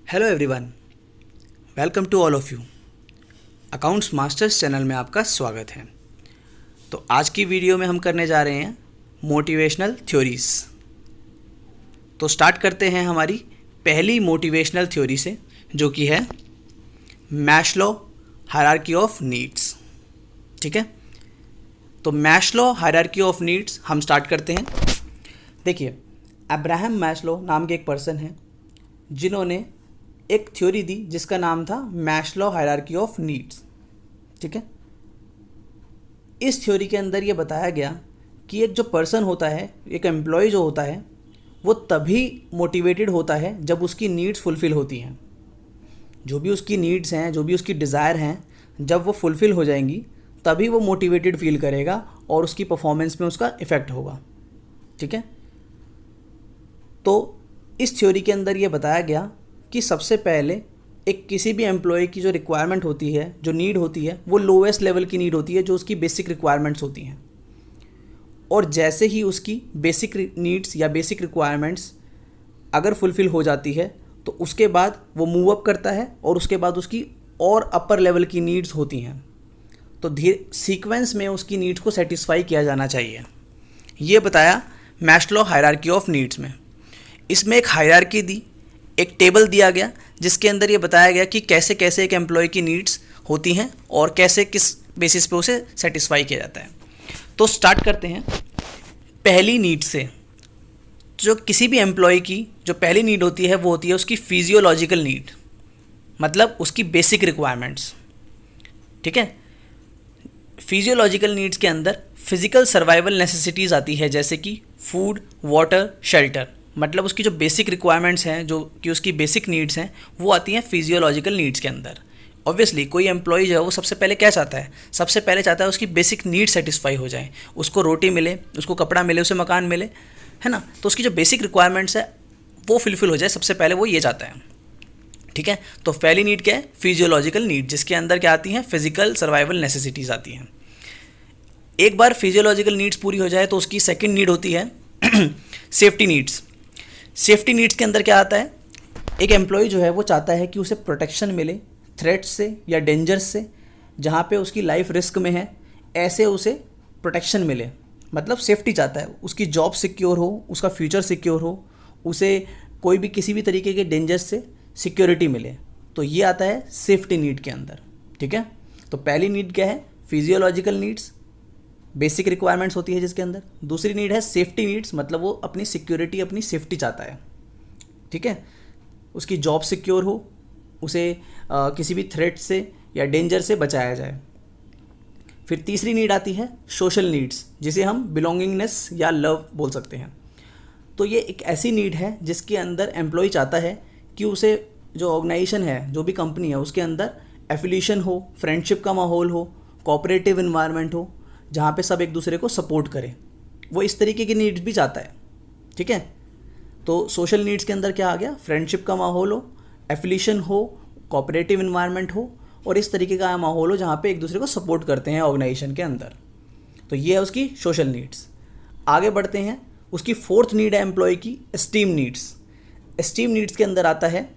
Hello everyone, welcome to all of you. Accounts masters channel में आपका स्वागत है। तो आज की वीडियो में हम करने जा रहे हैं मोटिवेशनल थ्योरीज़। तो स्टार्ट करते हैं हमारी पहली मोटिवेशनल थ्योरी से, जो कि है मैस्लो हायरार्की ऑफ नीड्स। ठीक है, तो मैस्लो हायरार्की ऑफ नीड्स हम स्टार्ट करते हैं। देखिए, अब्राहम मैस्लो नाम के एक पर्सन हैं जिन्होंने एक थ्योरी दी जिसका नाम था मैस्लो हायरार्की ऑफ नीड्स। ठीक है, इस थ्योरी के अंदर ये बताया गया कि एक जो पर्सन होता है, एक एम्प्लॉय जो होता है, वो तभी मोटिवेटेड होता है जब उसकी नीड्स फुलफ़िल होती हैं। जो भी उसकी नीड्स हैं, जो भी उसकी डिज़ायर हैं, जब वो फुलफ़िल हो जाएंगी तभी वो मोटिवेटेड फील करेगा और उसकी परफॉर्मेंस में उसका इफ़ेक्ट होगा। ठीक है, तो इस थ्योरी के अंदर ये बताया गया कि सबसे पहले एक किसी भी एम्प्लॉय की जो रिक्वायरमेंट होती है, जो नीड होती है, वो लोवेस्ट लेवल की नीड होती है, जो उसकी बेसिक रिक्वायरमेंट्स होती हैं। और जैसे ही उसकी बेसिक नीड्स या बेसिक रिक्वायरमेंट्स अगर फुलफ़िल हो जाती है तो उसके बाद वो मूव अप करता है और उसके बाद उसकी और अपर लेवल की नीड्स होती हैं। तो धीरे सीक्वेंस में उसकी नीड्स को सेटिस्फाई किया जाना चाहिए। ये बताया मैस्लो हायरार्की ऑफ नीड्स में। इसमें एक हायरार्की दी, एक टेबल दिया गया जिसके अंदर ये बताया गया कि कैसे कैसे एक एम्प्लॉय की नीड्स होती हैं और कैसे किस बेसिस पे उसे सेटिस्फाई किया जाता है। तो स्टार्ट करते हैं पहली नीड से। जो किसी भी एम्प्लॉय की जो पहली नीड होती है वो होती है उसकी फिजियोलॉजिकल नीड, मतलब उसकी बेसिक रिक्वायरमेंट्स। ठीक है, फिजियोलॉजिकल नीड्स के अंदर फिजिकल सर्वाइवल नेसेसिटीज़ आती है, जैसे कि फूड, वाटर, शेल्टर। मतलब उसकी जो बेसिक रिक्वायरमेंट्स हैं, जो कि उसकी बेसिक नीड्स हैं, वो आती हैं फिजियोलॉजिकल नीड्स के अंदर। ऑब्वियसली कोई एम्प्लॉय जो है वो सबसे पहले क्या चाहता है? सबसे पहले चाहता है उसकी बेसिक नीड सेटिस्फाई हो जाए, उसको रोटी मिले, उसको कपड़ा मिले, उसे मकान मिले, है ना। तो उसकी जो बेसिक रिक्वायरमेंट्स है वो फुलफिल हो जाए, सबसे पहले वो ये चाहता है। ठीक है, तो पहली नीड क्या है? फिजियोलॉजिकल नीड, जिसके अंदर क्या आती हैं? फिजिकल सर्वाइवल नेसेसिटीज़ आती हैं। एक बार फिजियोलॉजिकल नीड्स पूरी हो जाए तो उसकी सेकंड नीड होती है सेफ्टी नीड्स। सेफ्टी नीड्स के अंदर क्या आता है? एक एम्प्लॉय जो है वो चाहता है कि उसे प्रोटेक्शन मिले थ्रेट्स से या डेंजर्स से, जहाँ पे उसकी लाइफ रिस्क में है, ऐसे उसे प्रोटेक्शन मिले। मतलब सेफ्टी चाहता है, उसकी जॉब सिक्योर हो, उसका फ्यूचर सिक्योर हो, उसे कोई भी किसी भी तरीके के डेंजर्स से सिक्योरिटी मिले। तो ये आता है सेफ्टी नीड के अंदर। ठीक है, तो पहली नीड क्या है? फिजियोलॉजिकल नीड्स, बेसिक रिक्वायरमेंट्स होती है जिसके अंदर। दूसरी नीड है सेफ्टी नीड्स, मतलब वो अपनी सिक्योरिटी, अपनी सेफ्टी चाहता है। ठीक है, उसकी जॉब सिक्योर हो, उसे किसी भी थ्रेट से या डेंजर से बचाया जाए। फिर तीसरी नीड आती है सोशल नीड्स, जिसे हम बिलोंगिंगनेस या लव बोल सकते हैं। तो ये एक ऐसी नीड है जिसके अंदर एम्प्लॉय चाहता है कि उसे जो ऑर्गेनाइजेशन है, जो भी कंपनी है, उसके अंदर एफिलिएशन हो, फ्रेंडशिप का माहौल हो, कोऑपरेटिव इन्वायरमेंट हो, जहाँ पे सब एक दूसरे को सपोर्ट करें। वो इस तरीके की नीड्स भी चाहता है। ठीक है, तो सोशल नीड्स के अंदर क्या आ गया? फ्रेंडशिप का माहौल हो, एफिलिएशन हो, कोऑपरेटिव इन्वायरमेंट हो और इस तरीके का माहौल हो जहाँ पे एक दूसरे को सपोर्ट करते हैं ऑर्गेनाइजेशन के अंदर। तो ये है उसकी सोशल नीड्स। आगे बढ़ते हैं, उसकी फोर्थ नीड है एम्प्लॉय की एस्टीम नीड्स। एस्टीम नीड्स के अंदर आता है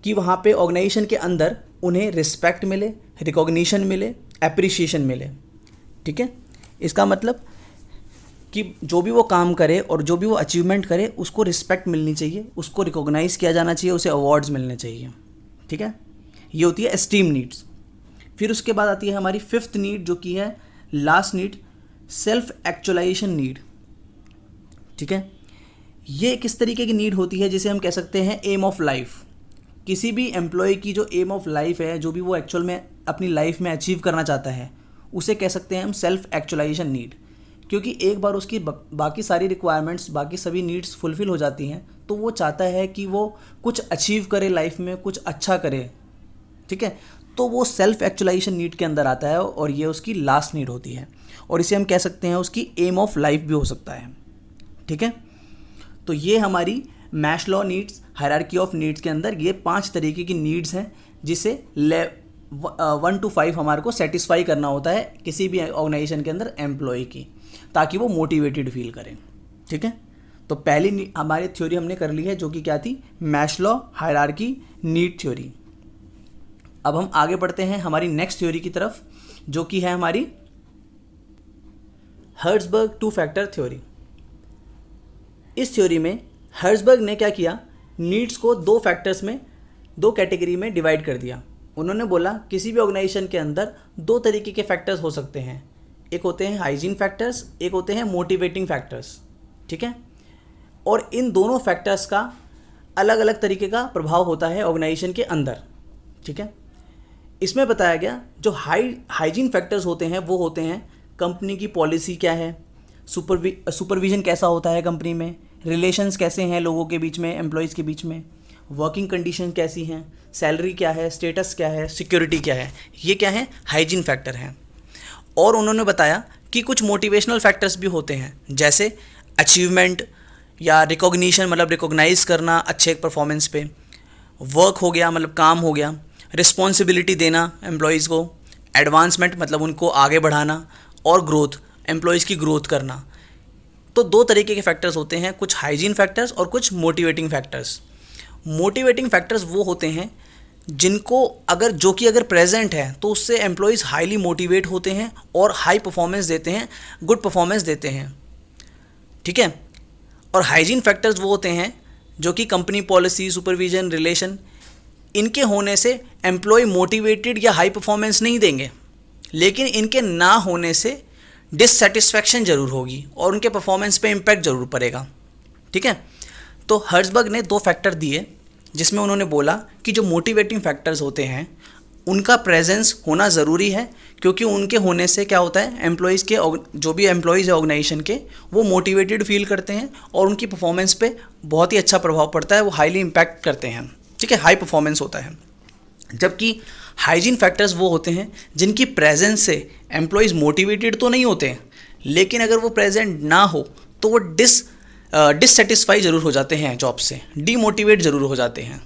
कि वहाँ पे ऑर्गेनाइजेशन के अंदर उन्हें रिस्पेक्ट मिले, रिकॉग्निशन मिले, एप्रिसिएशन मिले। ठीक है, इसका मतलब कि जो भी वो काम करे और जो भी वो अचीवमेंट करे उसको रिस्पेक्ट मिलनी चाहिए, उसको रिकॉग्नाइज़ किया जाना चाहिए, उसे अवार्ड्स मिलने चाहिए। ठीक है, ये होती है एस्टीम नीड्स। फिर उसके बाद आती है हमारी फिफ्थ नीड, जो कि है last need, self actualisation need. ठीक है, ये किस तरीके की नीड होती है जिसे हम कह सकते हैं एम ऑफ लाइफ। किसी भी एम्प्लॉय की जो एम ऑफ लाइफ है, जो भी वो एक्चुअल में अपनी लाइफ में अचीव करना चाहता है, उसे कह सकते हैं हम सेल्फ एक्चुअलाइजेशन नीड। क्योंकि एक बार उसकी बाकी सारी रिक्वायरमेंट्स, बाकी सभी नीड्स फुलफ़िल हो जाती हैं तो वो चाहता है कि वो कुछ अचीव करे लाइफ में, कुछ अच्छा करे। ठीक है, तो वो सेल्फ एक्चुअलाइजेशन नीड के अंदर आता है और ये उसकी लास्ट नीड होती है और इसे हम कह सकते हैं उसकी एम ऑफ लाइफ भी हो सकता है। ठीक है, तो ये हमारी Maslow needs hierarchy of needs के अंदर ये 5 तरीके की नीड्स हैं जिसे 1 to 5 हमारे को सेटिस्फाई करना होता है किसी भी ऑर्गेनाइजेशन के अंदर एम्प्लॉय की, ताकि वो मोटिवेटेड फील करें। ठीक है, तो पहली हमारी थ्योरी हमने कर ली है, जो कि क्या थी, मैस्लो हायरार्की नीड थ्योरी। अब हम आगे बढ़ते हैं हमारी नेक्स्ट थ्योरी की तरफ, जो कि है हमारी हर्ट्ज़बर्ग टू फैक्टर थ्योरी। इस थ्योरी में हर्ट्ज़बर्ग ने क्या किया, नीड्स को दो फैक्टर्स में, दो कैटेगरी में डिवाइड कर दिया। उन्होंने बोला किसी भी ऑर्गेनाइजेशन के अंदर दो तरीके के फैक्टर्स हो सकते हैं, एक होते हैं हाइजीन फैक्टर्स, एक होते हैं मोटिवेटिंग फैक्टर्स, ठीक है। और इन दोनों फैक्टर्स का अलग अलग तरीके का प्रभाव होता है ऑर्गेनाइजेशन के अंदर, ठीक है। इसमें बताया गया जो हाइजीन फैक्टर्स होते हैं वो होते हैं कंपनी की पॉलिसी क्या है, सुपरविजन कैसा होता है कंपनी में, रिलेशंस कैसे हैं लोगों के बीच में, एम्प्लॉयज़ के बीच में, वर्किंग कंडीशन कैसी हैं, सैलरी क्या है, स्टेटस क्या है, सिक्योरिटी क्या है, ये क्या है, हाइजीन फैक्टर हैं। और उन्होंने बताया कि कुछ मोटिवेशनल फैक्टर्स भी होते हैं, जैसे अचीवमेंट या रिकॉग्निशन, मतलब रिकॉग्नाइज करना अच्छे परफॉर्मेंस पे, वर्क हो गया मतलब काम हो गया, रिस्पॉन्सिबिलिटी देना एम्प्लॉयज़ को, एडवांसमेंट मतलब उनको आगे बढ़ाना, और ग्रोथ, एम्प्लॉयज़ की ग्रोथ करना। तो दो तरीके के फैक्टर्स होते हैं, कुछ हाइजीन फैक्टर्स और कुछ मोटिवेटिंग फैक्टर्स। मोटिवेटिंग फैक्टर्स वो होते हैं जिनको अगर प्रेजेंट है तो उससे एम्प्लॉयज़ हाईली मोटिवेट होते हैं और हाई परफॉर्मेंस देते हैं, गुड परफॉर्मेंस देते हैं, ठीक है। और हाइजीन फैक्टर्स वो होते हैं जो कि कंपनी पॉलिसी, सुपरविजन, रिलेशन, इनके होने से एम्प्लॉय मोटिवेटेड या हाई परफॉर्मेंस नहीं देंगे, लेकिन इनके ना होने से डिससेटिस्फैक्शन ज़रूर होगी और उनके परफॉर्मेंस पे इम्पैक्ट ज़रूर पड़ेगा, ठीक है। तो हर्ट्ज़बर्ग ने दो फैक्टर दिए, जिसमें उन्होंने बोला कि जो मोटिवेटिंग फैक्टर्स होते हैं उनका प्रेजेंस होना ज़रूरी है, क्योंकि उनके होने से क्या होता है, एम्प्लॉयज़ के, जो भी एम्प्लॉयज़ है ऑर्गेनाइजेशन के, वो मोटिवेटेड फील करते हैं और उनकी परफॉर्मेंस पे बहुत ही अच्छा प्रभाव पड़ता है, वो हाईली इम्पैक्ट करते हैं, ठीक है, हाई परफॉर्मेंस होता है। जबकि हाइजीन फैक्टर्स वो होते हैं जिनकी प्रेजेंस से एम्प्लॉयज़ मोटिवेटेड तो नहीं होते हैं, लेकिन अगर वो प्रेजेंट ना हो तो वो डिससेटिस्फाई ज़रूर हो जाते हैं जॉब से, डीमोटिवेट ज़रूर हो जाते हैं।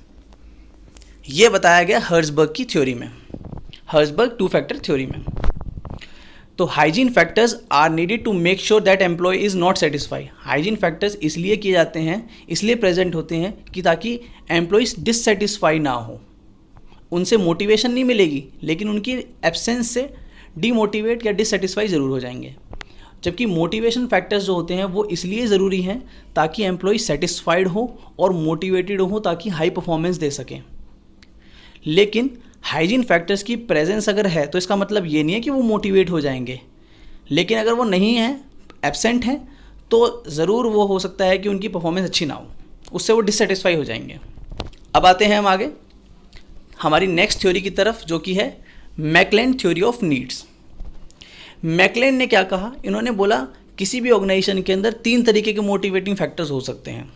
ये बताया गया हर्ट्ज़बर्ग की थ्योरी में, हर्ट्ज़बर्ग टू फैक्टर थ्योरी में। तो hygiene factors are needed to make sure that employ is not satisfy. Hygiene factors इसलिए किए जाते हैं, इसलिए प्रेजेंट होते हैं कि ताकि एम्प्लॉयज़ डिससेटिस्फाई ना हो, उनसे मोटिवेशन नहीं मिलेगी, लेकिन उनकी एब्सेंस से डीमोटिवेट या डिससेटिस्फाई ज़रूर हो जाएंगे। जबकि मोटिवेशन फैक्टर्स जो होते हैं वो इसलिए ज़रूरी हैं ताकि एम्प्लॉय सेटिस्फाइड हो और मोटिवेटेड हो, ताकि हाई परफॉर्मेंस दे सकें। लेकिन हाइजीन फैक्टर्स की प्रेजेंस अगर है तो इसका मतलब ये नहीं है कि वो मोटिवेट हो जाएंगे, लेकिन अगर वो नहीं है, एब्सेंट हैं, तो ज़रूर वो हो सकता है कि उनकी परफॉर्मेंस अच्छी ना हो, उससे वो डिससेटिस्फाई हो जाएंगे। अब आते हैं हम आगे हमारी नेक्स्ट थ्योरी की तरफ, जो कि है McClelland theory of needs. McClelland ने क्या कहा, इन्होंने बोला किसी भी ऑर्गेनाइजेशन के अंदर तीन तरीके के मोटिवेटिंग फैक्टर्स हो सकते हैं।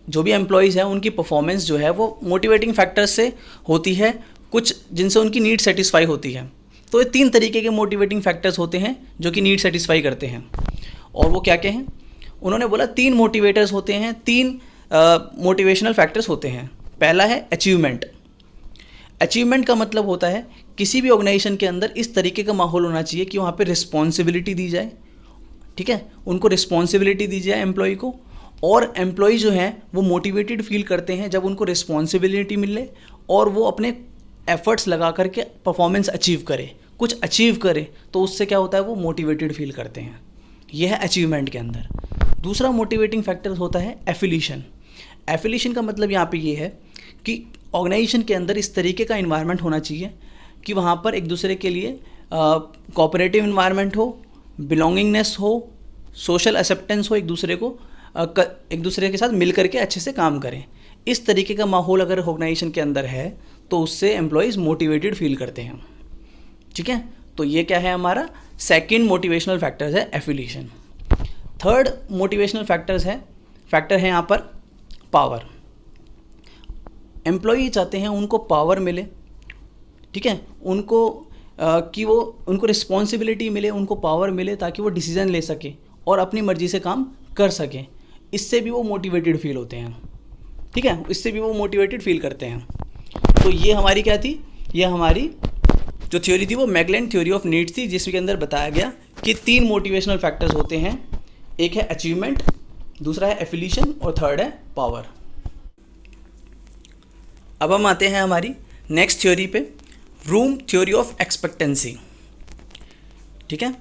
जो भी एम्प्लॉयज़ हैं उनकी परफॉर्मेंस जो है वो मोटिवेटिंग फैक्टर्स से होती है, कुछ जिनसे उनकी नीड सेटिस्फाई होती है। तो ये तीन तरीके के मोटिवेटिंग फैक्टर्स होते हैं जो कि नीड सेटिस्फाई करते हैं। और वो क्या क्या हैं, उन्होंने बोला तीन मोटिवेटर्स होते हैं, तीन मोटिवेशनल फैक्टर्स होते हैं। पहला है अचीवमेंट। अचीवमेंट का मतलब होता है किसी भी ऑर्गेनाइजेशन के अंदर इस तरीके का माहौल होना चाहिए कि वहाँ पे रिस्पॉन्सिबिलिटी दी जाए, ठीक है, उनको रिस्पॉन्सिबिलिटी दी जाए एम्प्लॉय को, और एम्प्लॉय जो हैं वो मोटिवेटेड फील करते हैं जब उनको रिस्पॉन्सिबिलिटी मिले और वो अपने एफर्ट्स लगा करके परफॉर्मेंस अचीव करे, कुछ अचीव करे, तो उससे क्या होता है, वो मोटिवेटेड फील करते हैं। यह है अचीवमेंट के अंदर। दूसरा मोटिवेटिंग फैक्टर होता है एफिलिएशन। एफिलिएशन का मतलब यहाँ पे ये है कि ऑर्गेनाइजेशन के अंदर इस तरीके का इन्वायरमेंट होना चाहिए कि वहाँ पर एक दूसरे के लिए कोऑपरेटिव इन्वायरमेंट हो, बिलोंगिंगनेस हो, सोशल एक्सेप्टेंस हो, एक दूसरे के साथ मिल करके अच्छे से काम करें। इस तरीके का माहौल अगर ऑर्गेनाइजेशन के अंदर है तो उससे एम्प्लॉयज़ मोटिवेटेड फील करते हैं, ठीक है। तो ये क्या है, हमारा सेकंड मोटिवेशनल फैक्टर्स है एफिलिएशन। थर्ड मोटिवेशनल फैक्टर है यहाँ पर पावर। एम्प्लॉई चाहते हैं उनको पावर मिले, ठीक है, उनको रिस्पॉन्सिबिलिटी मिले, उनको पावर मिले ताकि वो डिसीजन ले सके और अपनी मर्जी से काम कर सकें। इससे भी वो मोटिवेटेड फील होते हैं, ठीक है, इससे भी वो मोटिवेटेड फील करते हैं। तो ये हमारी क्या थी, ये हमारी जो थ्योरी थी वो मैकलेन थ्योरी ऑफ नीड्स थी, जिसके अंदर बताया गया कि तीन मोटिवेशनल फैक्टर्स होते हैं। एक है अचीवमेंट, दूसरा है एफिलिएशन और थर्ड है पावर। अब हम आते हैं हमारी नेक्स्ट थ्योरी पे, व्रूम थ्योरी ऑफ एक्सपेक्टेंसी। ठीक है,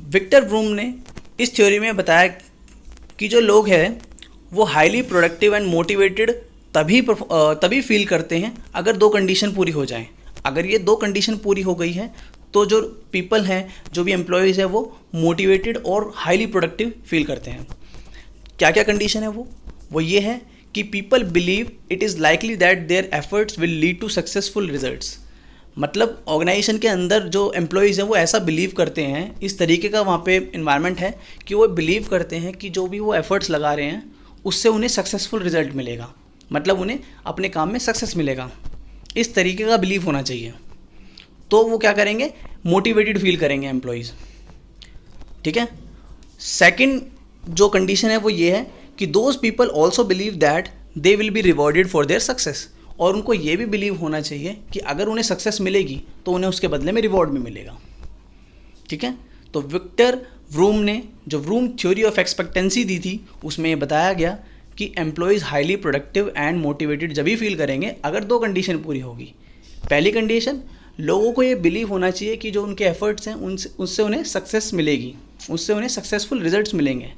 विक्टर व्रूम ने इस थ्योरी में बताया कि जो लोग हैं वो हाईली प्रोडक्टिव एंड मोटिवेटेड तभी फील करते हैं अगर दो कंडीशन पूरी हो जाएं। अगर ये दो कंडीशन पूरी हो गई है तो जो पीपल हैं, जो भी एम्प्लॉयज़ हैं, वो मोटिवेटेड और हाईली प्रोडक्टिव फील करते हैं। क्या क्या कंडीशन है वो ये है कि people believe it is likely that their efforts will lead to successful results. मतलब ऑर्गेनाइजेशन के अंदर जो एम्प्लॉयज़ हैं वो ऐसा बिलीव करते हैं, इस तरीके का वहाँ पे इन्वायरमेंट है कि वो बिलीव करते हैं कि जो भी वो एफर्ट्स लगा रहे हैं उससे उन्हें सक्सेसफुल रिजल्ट मिलेगा, मतलब उन्हें अपने काम में सक्सेस मिलेगा। इस तरीके का बिलीव होना चाहिए, तो वो क्या करेंगे, मोटिवेटेड फील करेंगे एम्प्लॉयज़। ठीक है, सेकंड जो कंडीशन है वो ये है कि those people also believe that they will be rewarded for their success. और उनको ये भी बिलीव होना चाहिए कि अगर उन्हें सक्सेस मिलेगी तो उन्हें उसके बदले में रिवॉर्ड भी मिलेगा। ठीक है, तो विक्टर व्रूम ने जो व्रूम थ्योरी ऑफ एक्सपेक्टेंसी दी थी उसमें ये बताया गया कि employees highly productive and motivated जब भी फील करेंगे अगर दो कंडीशन पूरी होगी। पहली कंडीशन, लोगों को ये बिलीव होना चाहिए कि जो उनके एफर्ट्स हैं उससे उन्हें सक्सेस मिलेगी, उससे उन्हें सक्सेसफुल रिजल्ट्स मिलेंगे।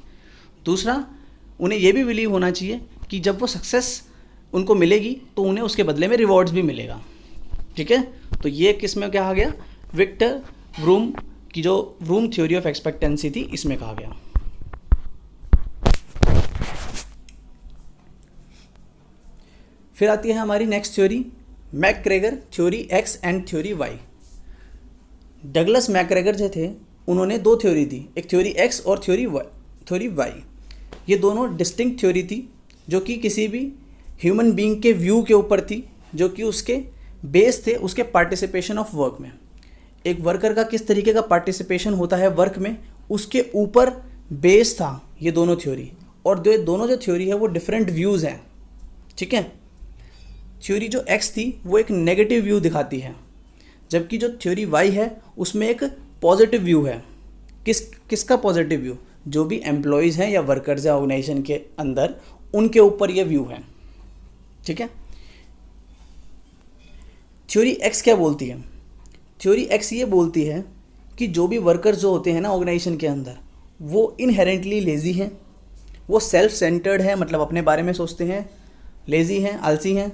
दूसरा, उन्हें ये भी बिलीव होना चाहिए कि जब वो सक्सेस उनको मिलेगी तो उन्हें उसके बदले में रिवॉर्ड्स भी मिलेगा। ठीक है, तो ये किस में क्या आ गया, विक्टर व्रूम की जो व्रूम थ्योरी ऑफ एक्सपेक्टेंसी थी इसमें कहा गया। फिर आती है हमारी next theory, McGregor theory X and theory Y. Douglas McGregor जो थे उन्होंने दो थ्योरी दी, एक थ्योरी एक्स और थ्योरी वाई। ये दोनों डिस्टिंक्ट थ्योरी थी जो कि किसी भी ह्यूमन बीइंग के व्यू के ऊपर थी, जो कि उसके बेस थे उसके पार्टिसिपेशन ऑफ वर्क में। एक वर्कर का किस तरीके का पार्टिसिपेशन होता है वर्क में, उसके ऊपर बेस था ये दोनों थ्योरी। और दोनों जो थ्योरी है वो डिफरेंट व्यूज़ हैं। ठीक है, थ्योरी जो एक्स थी वो एक नेगेटिव व्यू दिखाती है, जबकि जो थ्योरी वाई है उसमें एक पॉजिटिव व्यू है। किसका पॉजिटिव व्यू, जो भी एम्प्लॉयज़ हैं या वर्कर्स हैं ऑर्गेनाइजेशन के अंदर, उनके ऊपर ये व्यू है। ठीक है, थ्योरी एक्स क्या बोलती है, थ्योरी एक्स ये बोलती है कि जो भी वर्कर्स जो होते हैं ना ऑर्गेनाइजेशन के अंदर, वो इनहेरेंटली लेज़ी हैं, वो सेल्फ सेंटर्ड है, मतलब अपने बारे में सोचते हैं, लेज़ी हैं, आलसी हैं,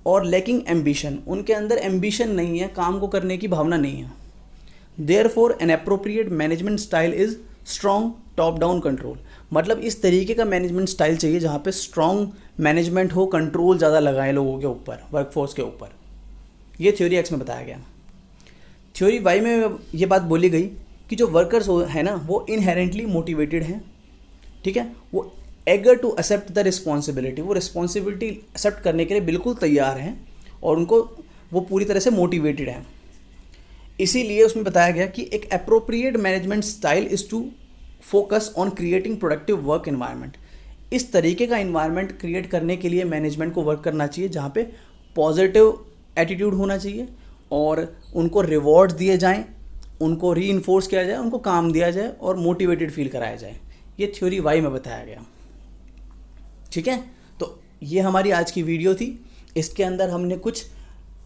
और लैकिंग एम्बिशन, उनके अंदर एम्बिशन नहीं है, काम को करने की भावना नहीं है। Therefore N appropriate management style is strong top down control. मतलब इस तरीके का मैनेजमेंट स्टाइल चाहिए जहाँ पे स्ट्रॉन्ग मैनेजमेंट हो, कंट्रोल ज़्यादा लगाए लोगों के ऊपर, वर्कफोर्स के ऊपर। ये थ्योरी एक्स में बताया गया। थ्योरी वाई में ये बात बोली गई कि जो वर्कर्स है ना वो इनहेरेंटली मोटिवेटेड हैं। ठीक है, वो eager to accept the responsibility, वो रिस्पॉन्सिबिलिटी एक्सेप्ट करने के लिए बिल्कुल तैयार हैं और उनको वो पूरी तरह से मोटिवेटेड हैं। इसीलिए उसमें बताया गया कि एक appropriate management style is to focus on creating productive work environment. इस तरीके का एनवायरनमेंट क्रिएट करने के लिए मैनेजमेंट को वर्क करना चाहिए जहाँ पे पॉजिटिव एटीट्यूड होना चाहिए और उनको रिवॉर्ड्स दिए जाएं, उनको रीइंफोर्स किया जाए, उनको काम दिया जाए और मोटिवेटेड फील कराया जाए। ये थ्योरी वाई में बताया गया। ठीक है, तो ये हमारी आज की वीडियो थी। इसके अंदर हमने कुछ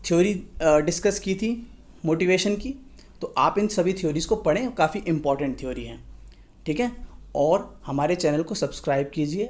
थ्योरी डिस्कस की थी मोटिवेशन की, तो आप इन सभी थ्योरीज़ को पढ़ें, काफ़ी इंपॉर्टेंट थ्योरी हैं। ठीक है, और हमारे चैनल को सब्सक्राइब कीजिए।